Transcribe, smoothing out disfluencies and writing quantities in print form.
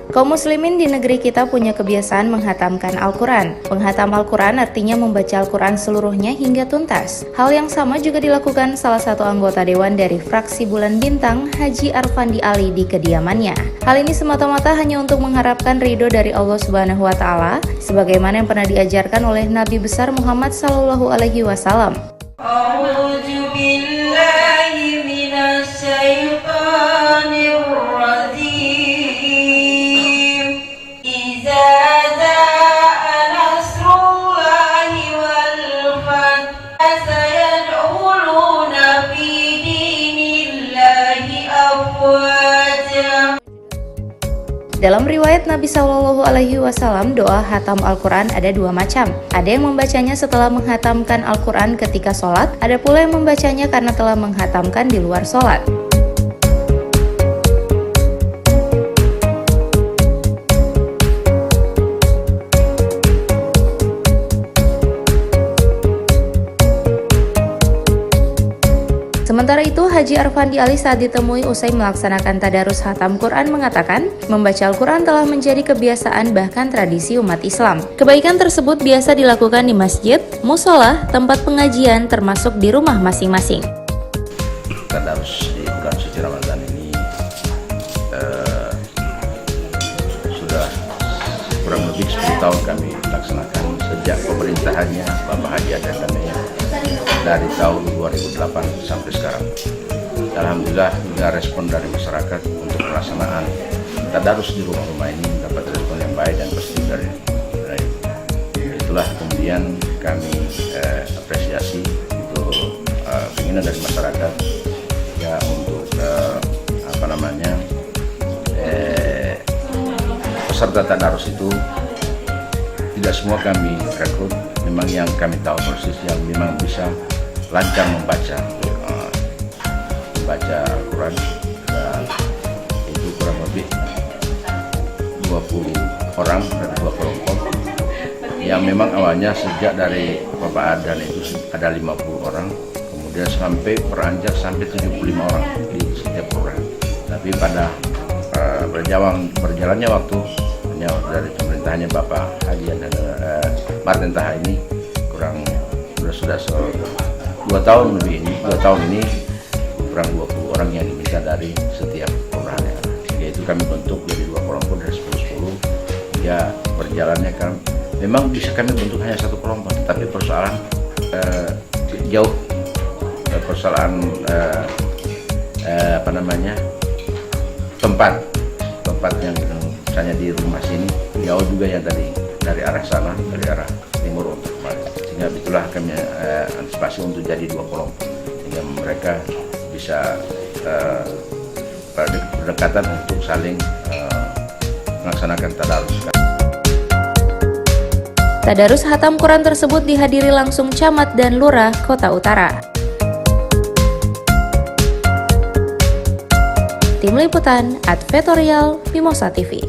Kaum muslimin di negeri kita punya kebiasaan menghatamkan Al-Quran. Menghatam Al-Quran artinya membaca Al-Quran seluruhnya hingga tuntas. Hal yang sama juga dilakukan salah satu anggota dewan dari fraksi Bulan Bintang, Haji Arfandi Ali di kediamannya. Hal ini semata-mata hanya untuk mengharapkan ridho dari Allah Subhanahu wa Ta'ala, sebagaimana yang pernah diajarkan oleh Nabi besar Muhammad SAW. Dalam riwayat Nabi SAW, doa hatam Al-Quran ada dua macam. Ada yang membacanya setelah menghatamkan Al-Quran ketika sholat, ada pula yang membacanya karena telah menghatamkan di luar sholat. Sementara itu, Haji Arfandi Ali saat ditemui usai melaksanakan tadarus hatam Quran mengatakan, membaca Al-Quran telah menjadi kebiasaan bahkan tradisi umat Islam. Kebaikan tersebut biasa dilakukan di masjid, musola, tempat pengajian, termasuk di rumah masing-masing. Tadarus di bulan suci Ramadan ini sudah kurang lebih 10 tahun kami laksanakan sejak pemerintahannya Bapak Haji Adandamaya dari tahun 2008 sampai sekarang. Alhamdulillah juga respon dari masyarakat untuk pelaksanaan tadarus di rumah-rumah ini mendapat respon yang baik dan positif dari itulah kemudian kami apresiasi itu keinginan dari masyarakat ya untuk peserta tadarus itu tidak semua kami rekrut, memang yang kami tahu persis yang memang bisa lancar membaca Al-Quran, dan itu kurang lebih 20 orang dari dua kelompok yang memang awalnya sejak dari Bapak Adan itu ada 50 orang, kemudian sampai beranjak sampai 75 orang di setiap program. Tapi pada berjalannya waktu dari pemerintahannya Bapak Haji Martin Taha ini sudah 2 tahun lebih ini, 2 tahun ini kurang 20 orang yang diminta dari setiap kelurahan, yaitu kami bentuk jadi 2 kelompok dari 10-10 ya berjalannya kan memang bisa kami bentuk hanya 1 kelompok, tapi persoalan jauh persoalan tempat yang misalnya di rumah sini jauh juga yang dari arah sana, dari arah timur untuk kembali, sehingga itulah kami antisipasi untuk jadi 2 kelompok sehingga mereka bisa berdekatan untuk saling melaksanakan tadarus. Tadarus hatam Quran tersebut dihadiri langsung camat dan lurah Kota Utara. Tim Liputan, Advertorial, Mimosa TV.